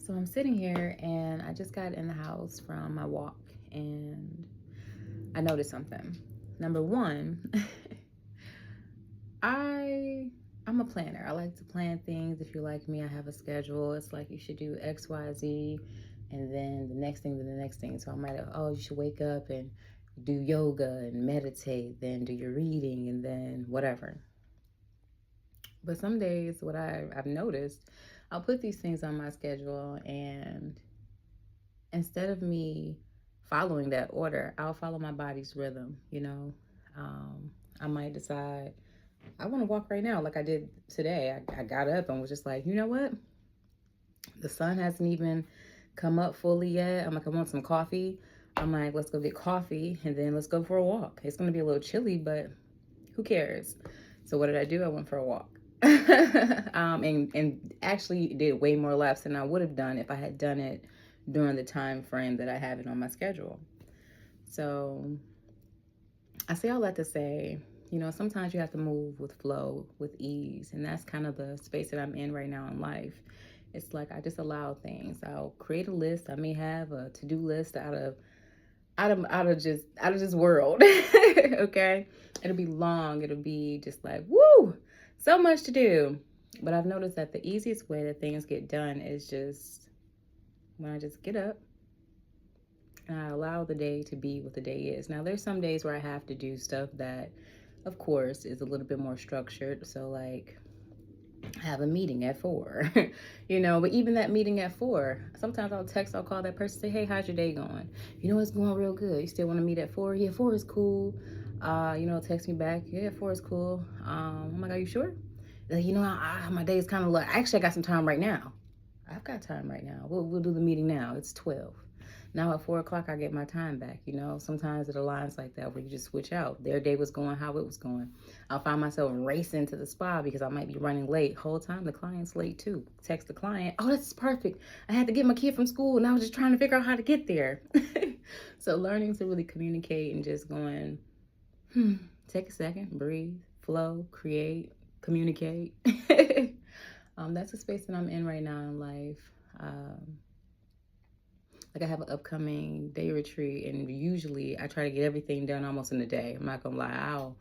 So I'm sitting here and I just got in the house from my walk and I noticed something. Number one, I I'm a planner. I like to plan things. If you're like me, I have a schedule. It's like you should do X, Y, Z, and then the next thing, then the next thing. So I might have, oh, you should wake up and do yoga and meditate, then do your reading, and then whatever. But some days, what I've noticed, I'll put these things on my schedule, and instead of me following that order, I'll follow my body's rhythm. Um, I might decide I want to walk right now, like I did today. I got up and was just like, you know what? The sun hasn't even come up fully yet. I'm like, I want some coffee. I'm like, let's go get coffee and then let's go for a walk. It's going to be a little chilly, but who cares? So what did I do? I went for a walk. and actually did way more laps than I would have done if I had done it during the time frame that I have it on my schedule. So I say all that to say, sometimes you have to move with flow, with ease, and that's kind of the space that I'm in right now in life. It's like I just allow things. I'll create a list. I may have a to-do list out of this world. Okay, it'll be long. It'll be just like woo, so much to do. But I've noticed that the easiest way that things get done is just when I just get up and I allow the day to be what the day is. Now, there's some days where I have to do stuff that, of course, is a little bit more structured. So, like, have a meeting at 4, but even that meeting at 4, sometimes I'll call that person, say, hey, how's your day going? It's going real good. You still want to meet at 4? Yeah, 4 is cool. Text me back. Yeah, 4 is cool. I'm like, are you sure? My day is kind of like, actually, I got some time right now. I've got time right now. We'll do the meeting now. It's 12. Now at 4 o'clock, I get my time back. Sometimes it aligns like that where you just switch out. Their day was going how it was going. I'll find myself racing to the spa because I might be running late. Whole time the client's late too. Text the client, oh, that's perfect. I had to get my kid from school and I was just trying to figure out how to get there. So learning to really communicate and just going, take a second, breathe, flow, create, communicate. That's the space that I'm in right now in life. Like I have an upcoming day retreat, and usually I try to get everything done almost in a day. I'm not gonna lie, I'll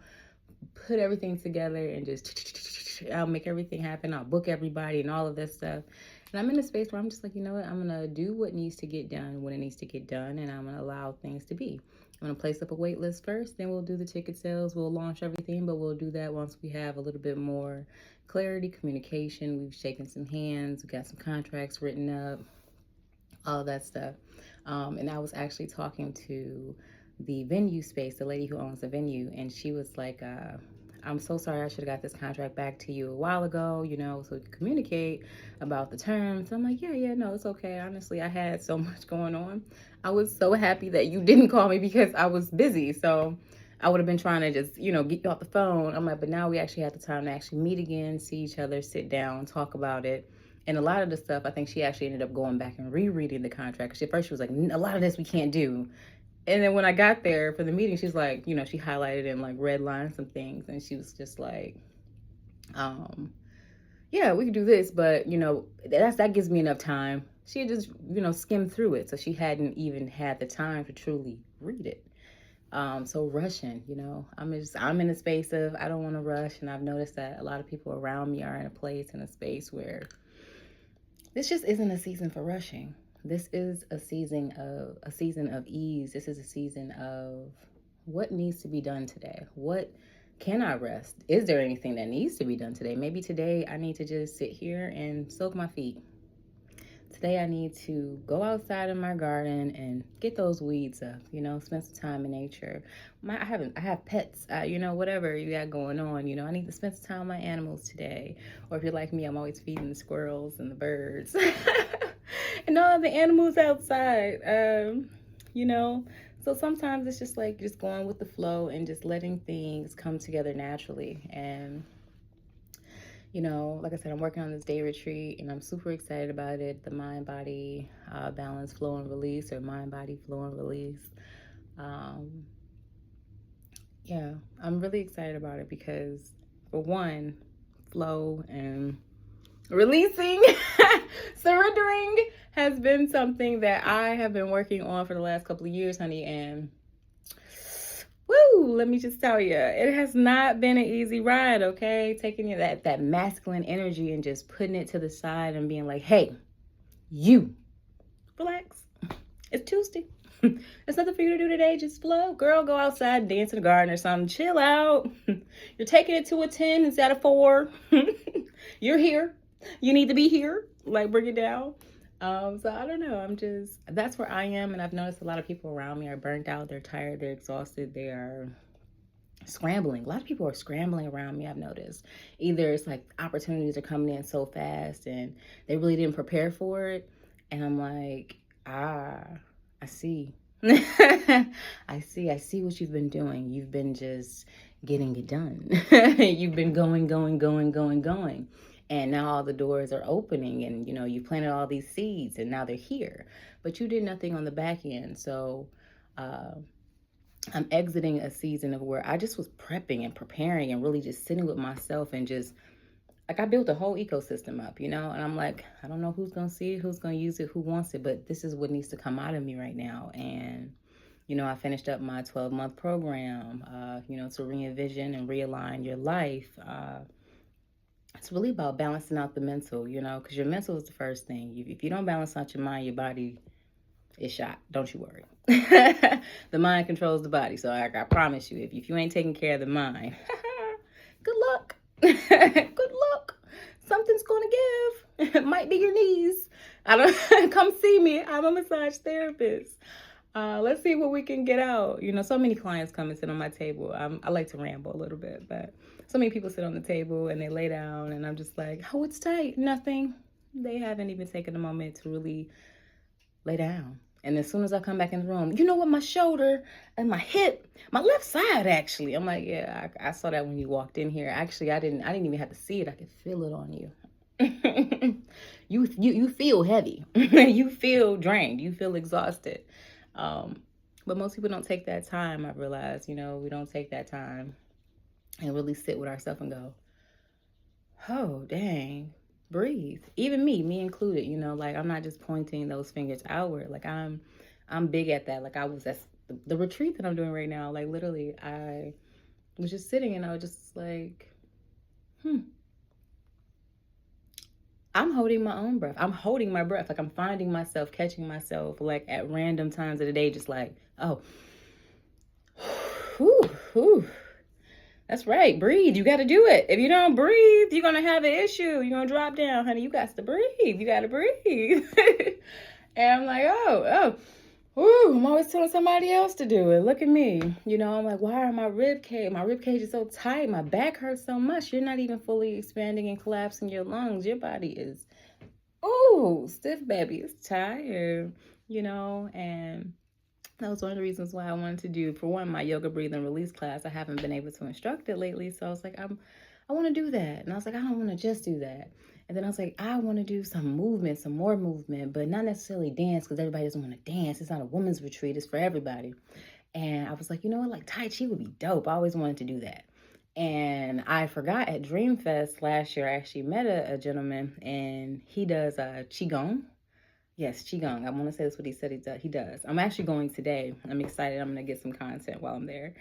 put everything together and just I'll make everything happen. I'll book everybody and all of this stuff. And I'm in a space where I'm just like, you know what? I'm gonna do what needs to get done when it needs to get done, and I'm gonna allow things to be. I'm gonna place up a wait list first, then we'll do the ticket sales. We'll launch everything, but we'll do that once we have a little bit more clarity, communication. We've shaken some hands, we got some contracts written up, all of that stuff. And I was actually talking to the venue space, the lady who owns the venue, and she was like, I'm so sorry, I should have got this contract back to you a while ago, so we could communicate about the terms. I'm like, yeah, no, it's okay. Honestly, I had so much going on. I was so happy that you didn't call me because I was busy. So I would have been trying to just, get you off the phone. I'm like, but now we actually have the time to actually meet again, see each other, sit down, talk about it. And a lot of the stuff, I think she actually ended up going back and rereading the contract. Because at first she was like, a lot of this we can't do. And then when I got there for the meeting, she's like, she highlighted and like red line some things. And she was just like, yeah, we can do this. But, that gives me enough time. She had just, skimmed through it. So she hadn't even had the time to truly read it. So rushing, I'm in a space of, I don't want to rush. And I've noticed that a lot of people around me are in a space where this just isn't a season for rushing. This is a season of ease. This is a season of what needs to be done today. What can I rest? Is there anything that needs to be done today? Maybe today I need to just sit here and soak my feet. Today I need to go outside in my garden and get those weeds up, spend some time in nature. I have pets, whatever you got going on, I need to spend some time with my animals today. Or if you're like me, I'm always feeding the squirrels and the birds and all the animals outside, So sometimes it's just like just going with the flow and just letting things come together naturally. And like I said, I'm working on this day retreat and I'm super excited about it. The mind, body, balance, flow, and release, or mind, body, flow, and release. Yeah, I'm really excited about it because, for one, flow and releasing Surrendering has been something that I have been working on for the last couple of years, honey, and woo, let me just tell you, it has not been an easy ride, okay? Taking that masculine energy and just putting it to the side and being like, hey, you, relax. It's Tuesday. There's nothing for you to do today. Just flow. Girl, go outside, dance in the garden or something. Chill out. You're taking it to a 10 instead of 4. You're here. You need to be here. Like, bring it down. So I don't know. That's where I am. And I've noticed a lot of people around me are burnt out. They're tired. They're exhausted. They are scrambling. A lot of people are scrambling around me, I've noticed. Either it's like opportunities are coming in so fast and they really didn't prepare for it. And I'm like, I see. I see what you've been doing. You've been just getting it done. You've been going. And now all the doors are opening and, you planted all these seeds and now they're here. But you did nothing on the back end. So I'm exiting a season of where I just was prepping and preparing and really just sitting with myself and just, like, I built a whole ecosystem up, and I'm like, I don't know who's going to see it, who's going to use it, who wants it, but this is what needs to come out of me right now. And, I finished up my 12-month program, to re-envision and realign your life. It's really about balancing out the mental, because your mental is the first thing. If you don't balance out your mind, your body is shot. Don't you worry. The mind controls the body. So I promise you, if you ain't taking care of the mind, good luck. Good luck. Something's gonna give. It might be your knees. I don't come see me. I'm a massage therapist. Let's see what we can get out. So many clients come and sit on my table. I like to ramble a little bit, but so many people sit on the table and they lay down and I'm just like, oh, it's tight. Nothing. They haven't even taken a moment to really lay down. And as soon as I come back in the room, my shoulder and my hip, my left side, actually. I'm like, yeah, I saw that when you walked in here. Actually, I didn't even have to see it. I could feel it on you. You feel heavy. You feel drained. You feel exhausted. But most people don't take that time. I've realized, we don't take that time and really sit with ourselves and go, oh, dang. Breathe. Even me included, like I'm not just pointing those fingers outward. Like I'm big at that. Like that's the retreat that I'm doing right now. Like literally I was just sitting and I was just like, I'm holding my own breath. I'm holding my breath. Like I'm finding myself, catching myself like at random times of the day, just like, oh, whew. That's right. Breathe. You got to do it. If you don't breathe, you're going to have an issue. You're going to drop down, honey. You got to breathe. You got to breathe. And I'm like, I'm always telling somebody else to do it. Look at me. I'm like, why are my rib cage is so tight. My back hurts so much. You're not even fully expanding and collapsing your lungs. Your body is, stiff, baby. It's tired, and that was one of the reasons why I wanted to do, for one, my yoga breathe and release class. I haven't been able to instruct it lately. So I was like, I want to do that. And I was like, I don't want to just do that. And then I was like, I want to do some more movement, but not necessarily dance because everybody doesn't want to dance. It's not a women's retreat. It's for everybody. And I was like, like Tai Chi would be dope. I always wanted to do that. And I forgot at Dreamfest last year, I actually met a gentleman and he does Qigong. Yes, Qigong. I want to say that's what he said he does. I'm actually going today. I'm excited. I'm going to get some content while I'm there.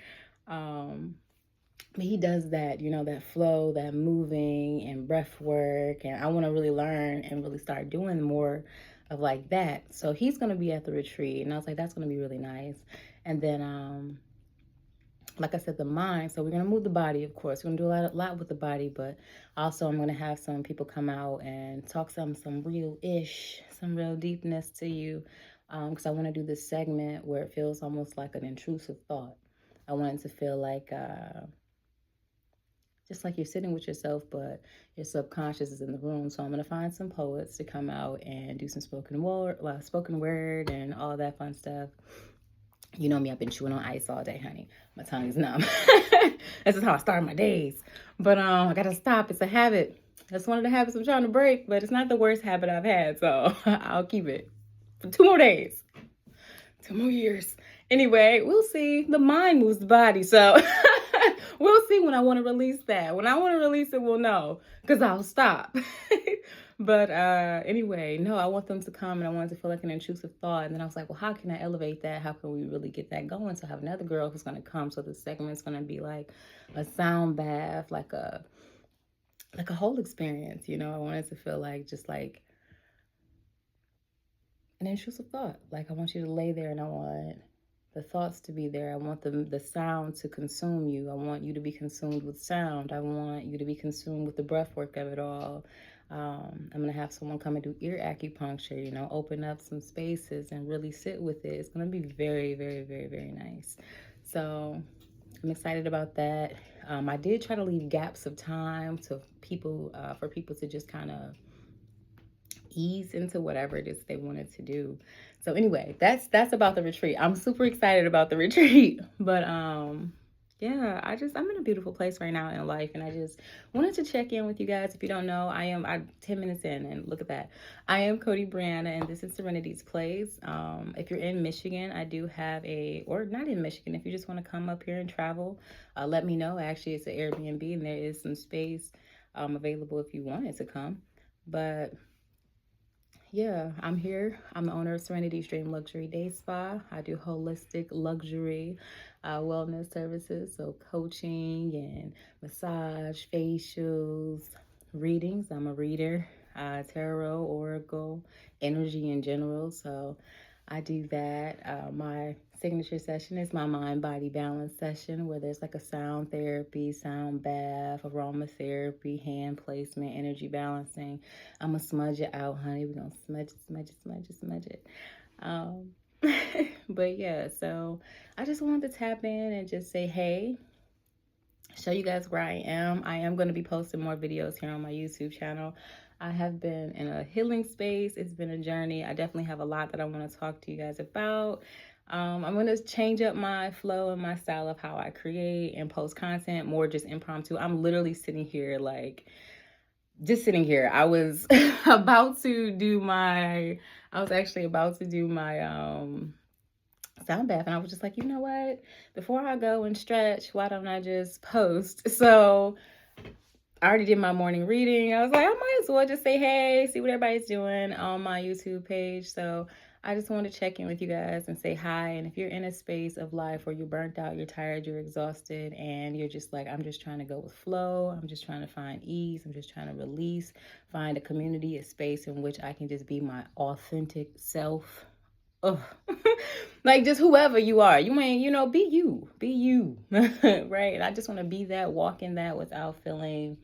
But he does that, that flow, that moving and breath work. And I want to really learn and really start doing more of like that. So he's going to be at the retreat. And I was like, that's going to be really nice. And then, like I said, the mind. So we're going to move the body, of course. We're going to do a lot with the body. But also I'm going to have some people come out and talk some real-ish, some real deepness to you. Because I want to do this segment where it feels almost like an intrusive thought. I want it to feel like just like you're sitting with yourself, but your subconscious is in the room. So I'm going to find some poets to come out and do some spoken word and all that fun stuff. You know me, I've been chewing on ice all day, honey. My tongue is numb. This is how I start my days. But I got to stop. It's a habit. That's one of the habits I'm trying to break, but it's not the worst habit I've had. So I'll keep it for 2 more days. 2 more years. Anyway, we'll see. The mind moves the body. So we'll see when I want to release that. When I want to release it, we'll know. Because I'll stop. But anyway, no, I want them to come and I want it to feel like an intrusive thought. And then I was like, well, how can I elevate that? How can we really get that going? So I have another girl who's going to come. So the segment's going to be like a sound bath, like a whole experience. You know, I want it to feel like just like an intrusive thought. Like I want you to lay there and I want the thoughts to be there. I want the sound to consume you. I want you to be consumed with sound. I want you to be consumed with the breath work of it all. I'm going to have someone come and do ear acupuncture, you know, open up some spaces and really sit with it. It's going to be very, very, very, very nice. So I'm excited about that. I did try to leave gaps of time to people, for people to just kind of ease into whatever it is they wanted to do. So anyway, that's about the retreat. I'm super excited about the retreat. But yeah, I'm in a beautiful place right now in life, and I just wanted to check in with you guys. If you don't know, I'm 10 minutes in, and look at that. I am Cody Brianna, and this is Serenity's Place. If you're in Michigan, I do have or not in Michigan, if you just want to come up here and travel, let me know. Actually, it's an Airbnb, and there is some space available if you wanted to come. But yeah, I'm here. I'm the owner of Serenity's Dream Luxury Day Spa. I do holistic luxury wellness services, so coaching and massage, facials, readings. I'm a reader, tarot, oracle, energy in general. So I do that. My signature session is my mind-body balance session, where there's like a sound therapy, sound bath, aromatherapy, hand placement, energy balancing. I'm gonna smudge it out, honey. We're gonna smudge it, smudge it, smudge it, smudge it. But yeah, so I just wanted to tap in and just say hey, show you guys where I am. I am going to be posting more videos here on my YouTube channel. I have been in a healing space. It's been a journey. I definitely have a lot that I want to talk to you guys about. I'm going to change up my flow and my style of how I create and post content, more just impromptu. I'm literally sitting here just sitting here. I was I was actually about to do my sound bath, and I was just like, you know what, before I go and stretch, why don't I just post? So I already did my morning reading. I was like, I might as well just say hey, see what everybody's doing on my YouTube page. So I just wanted to check in with you guys and say hi. And if you're in a space of life where you're burnt out, you're tired, you're exhausted, and you're just like, I'm just trying to go with flow, I'm just trying to find ease, I'm just trying to release, find a community, a space in which I can just be my authentic self. Oh, like just whoever you are, you ain't, be you, right? And I just want to be that, walk in that without feeling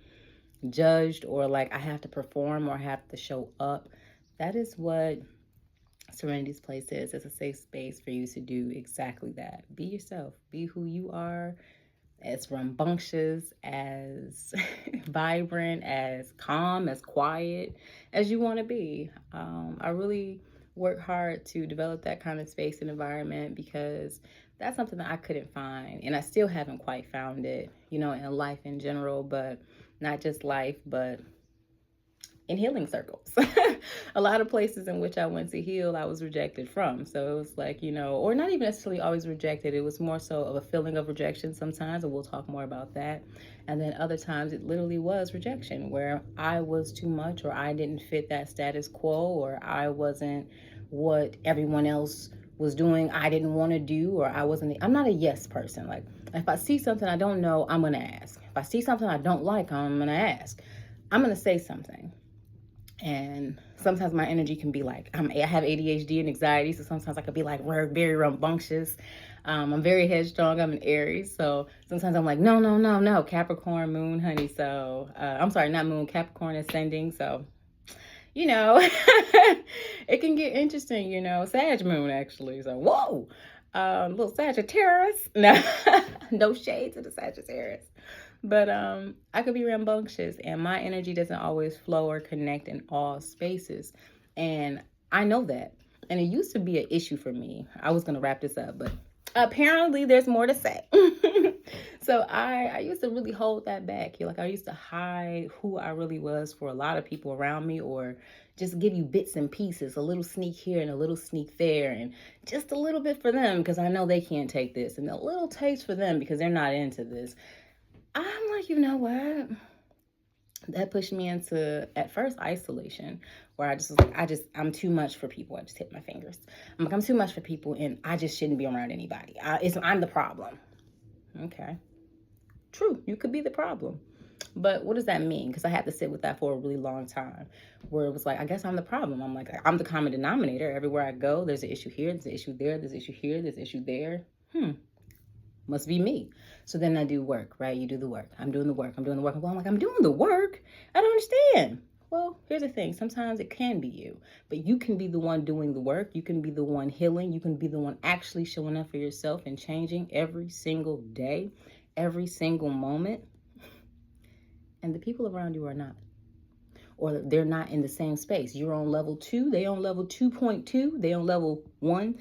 judged or like I have to perform or have to show up. That is what Serenity's Place is. It's a safe space for you to do exactly that. Be yourself, be who you are, as rambunctious, as vibrant, as calm, as quiet as you want to be. I really work hard to develop that kind of space and environment because that's something that I couldn't find, and I still haven't quite found it, in life in general, but not just life, but in healing circles. A lot of places in which I went to heal, I was rejected from. So it was like, or not even necessarily always rejected. It was more so of a feeling of rejection sometimes, and we'll talk more about that. And then other times it literally was rejection where I was too much, or I didn't fit that status quo, or I wasn't what everyone else was doing. I didn't want to do, or I'm not a yes person. Like if I see something I don't know, I'm going to ask. If I see something I don't like, I'm going to ask. I'm going to say something. And sometimes my energy can be like, I have ADHD and anxiety, so sometimes I could be like very rambunctious. I'm very headstrong. I'm an Aries, so sometimes I'm like, no, Capricorn moon, honey. So I'm sorry, not moon, Capricorn ascending. So it can get interesting, Sag moon actually. So whoa, little Sagittarius. No, no shade to the Sagittarius. But I could be rambunctious, and my energy doesn't always flow or connect in all spaces. And I know that. And it used to be an issue for me. I was going to wrap this up, but apparently there's more to say. So I used to really hold that back. I used to hide who I really was for a lot of people around me, or just give you bits and pieces, a little sneak here and a little sneak there, and just a little bit for them because I know they can't take this, and a little taste for them because they're not into this. I'm like, you know what? that pushed me into, at first, isolation, where I just was like, I'm too much for people. I just hit my fingers. I'm like, I'm too much for people, and I just shouldn't be around anybody. I'm the problem. Okay. True, you could be the problem. But what does that mean? Because I had to sit with that for a really long time, where it was like, I guess I'm the problem. I'm like, I'm the common denominator. Everywhere I go, there's an issue here, there's an issue there, there's an issue here, there's an issue there. Must be me. So then I do work, right? You do the work. I'm doing the work. I'm doing the work. I'm like, I'm doing the work. I don't understand. Well, here's the thing. Sometimes it can be you, but you can be the one doing the work. You can be the one healing. You can be the one actually showing up for yourself and changing every single day, every single moment. And the people around you are not. Or they're not in the same space. You're on level 2, they on level 2.2, they on level 1,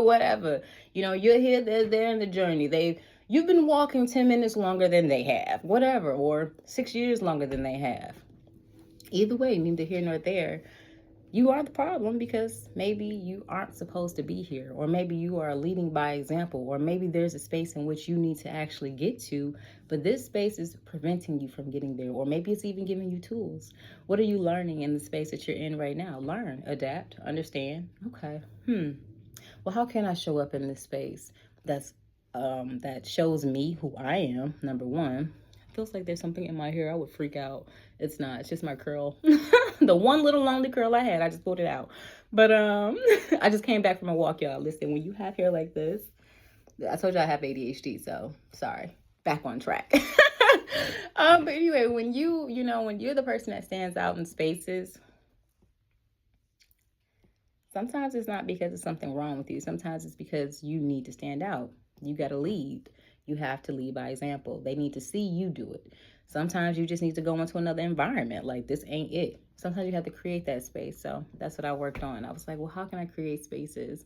whatever. You're here, they're there in the journey. You've been walking 10 minutes longer than they have, whatever, or 6 years longer than they have. Either way, neither here nor there. You are the problem because maybe you aren't supposed to be here, or maybe you are leading by example, or maybe there's a space in which you need to actually get to, but this space is preventing you from getting there, or maybe it's even giving you tools. What are you learning in the space that you're in right now? Learn, adapt, understand. Okay. Well, how can I show up in this space that shows me who I am, number one? Feels like there's something in my hair. I would freak out. It's not. It's just my curl. The one little lonely curl I had, I just pulled it out. But I just came back from a walk, y'all. Listen, when you have hair like this, I told you I have ADHD, so sorry. Back on track. But anyway, when when you're the person that stands out in spaces, sometimes it's not because there's something wrong with you. Sometimes it's because you need to stand out. You got to lead. You have to lead by example. They need to see you do it. Sometimes you just need to go into another environment. Like, this ain't it. Sometimes you have to create that space. So that's what I worked on. I was like, well, how can I create spaces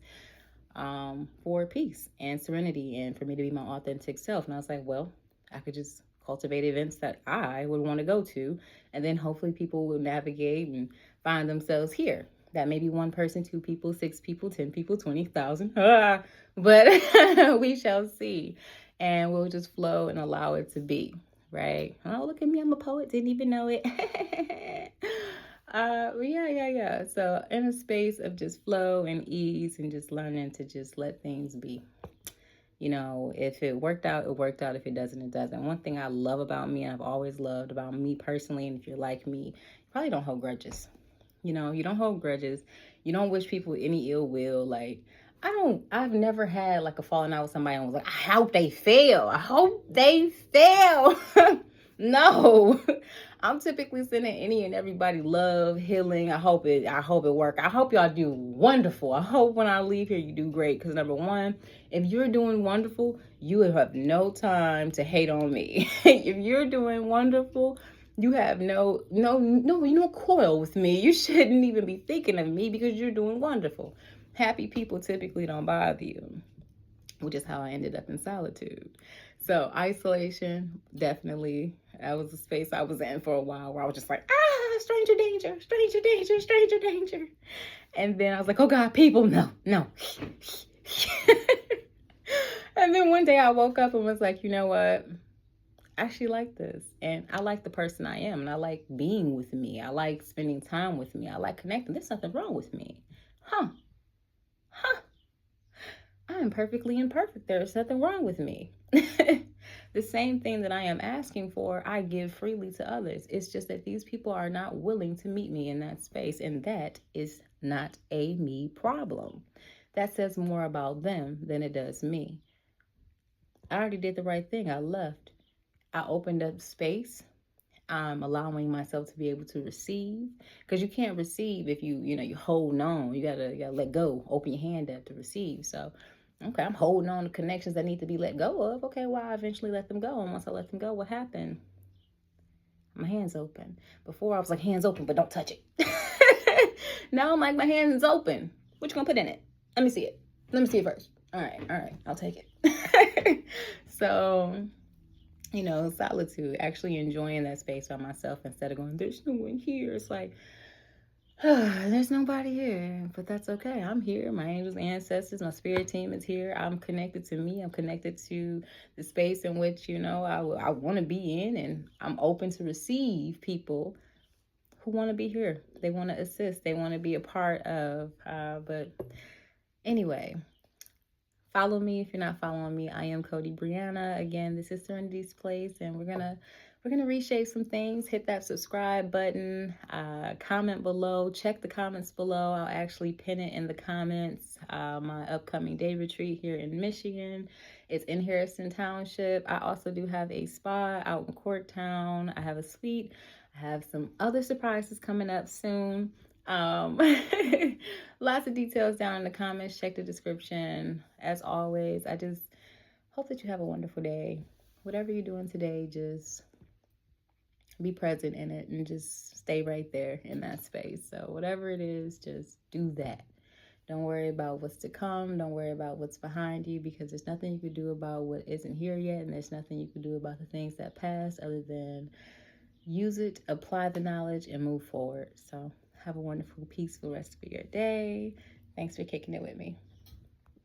for peace and serenity and for me to be my authentic self? And I was like, well, I could just cultivate events that I would want to go to. And then hopefully people will navigate and find themselves here. That may be one person, 2 people, 6 people, 10 people, 20,000. But we shall see. And we'll just flow and allow it to be, right? Oh, look at me. I'm a poet. Didn't even know it. Yeah. So in a space of just flow and ease and just learning to just let things be. If it worked out, it worked out. If it doesn't, it doesn't. One thing I love about me, and I've always loved about me personally, and if you're like me, you probably don't hold grudges. You don't hold grudges. You don't wish people any ill will. Like, I've never had like a falling out with somebody and was like, I hope they fail. I hope they fail. No, I'm typically sending any and everybody love, healing. I hope it works. I hope y'all do wonderful. I hope when I leave here, you do great. Because number one, if you're doing wonderful, you have no time to hate on me. If you're doing wonderful, you have no coil with me. You shouldn't even be thinking of me because you're doing wonderful. Happy people typically don't bother you, which is how I ended up in solitude. So isolation, definitely, that was the space I was in for a while where I was just like, stranger danger, stranger danger, stranger danger. And then I was like, oh God, people, no. And then one day I woke up and was like, you know what? I actually like this. And I like the person I am. And I like being with me. I like spending time with me. I like connecting. There's nothing wrong with me. I am perfectly imperfect. There's nothing wrong with me. The same thing that I am asking for, I give freely to others. It's just that these people are not willing to meet me in that space. And that is not a me problem. That says more about them than it does me. I already did the right thing. I left. I opened up space. I'm allowing myself to be able to receive, because you can't receive if you hold on. You gotta let go. Open your hand up to receive. So, okay, I'm holding on to connections that need to be let go of. Okay, well, I eventually let them go, and once I let them go, what happened? My hands open. Before I was like, hands open, but don't touch it. Now I'm like, my hands open. What you gonna put in it? Let me see it. Let me see it first. All right, I'll take it. So, solitude, actually enjoying that space by myself instead of going, there's no one here. It's like, There's nobody here, but that's okay. I'm here. My angels, ancestors, my spirit team is here. I'm connected to me. I'm connected to the space in which, I want to be in, and I'm open to receive people who want to be here. They want to assist. They want to be a part of. But anyway, follow me if you're not following me. I am Cody Brianna. Again, this is Serenity's Place, and we're gonna reshape some things. Hit that subscribe button. Comment below. Check the comments below. I'll actually pin it in the comments. My upcoming day retreat here in Michigan. It's in Harrison Township. I also do have a spa out in Corktown. I have a suite. I have some other surprises coming up soon. Um, lots of details down in the comments. Check the description. As always, I just hope that you have a wonderful day. Whatever you're doing today, just be present in it and just stay right there in that space. So whatever it is, just do that. Don't worry about what's to come. Don't worry about what's behind you, because there's nothing you can do about what isn't here yet, and there's nothing you can do about the things that passed other than use it, apply the knowledge, and move forward. So have a wonderful, peaceful rest of your day. Thanks for kicking it with me.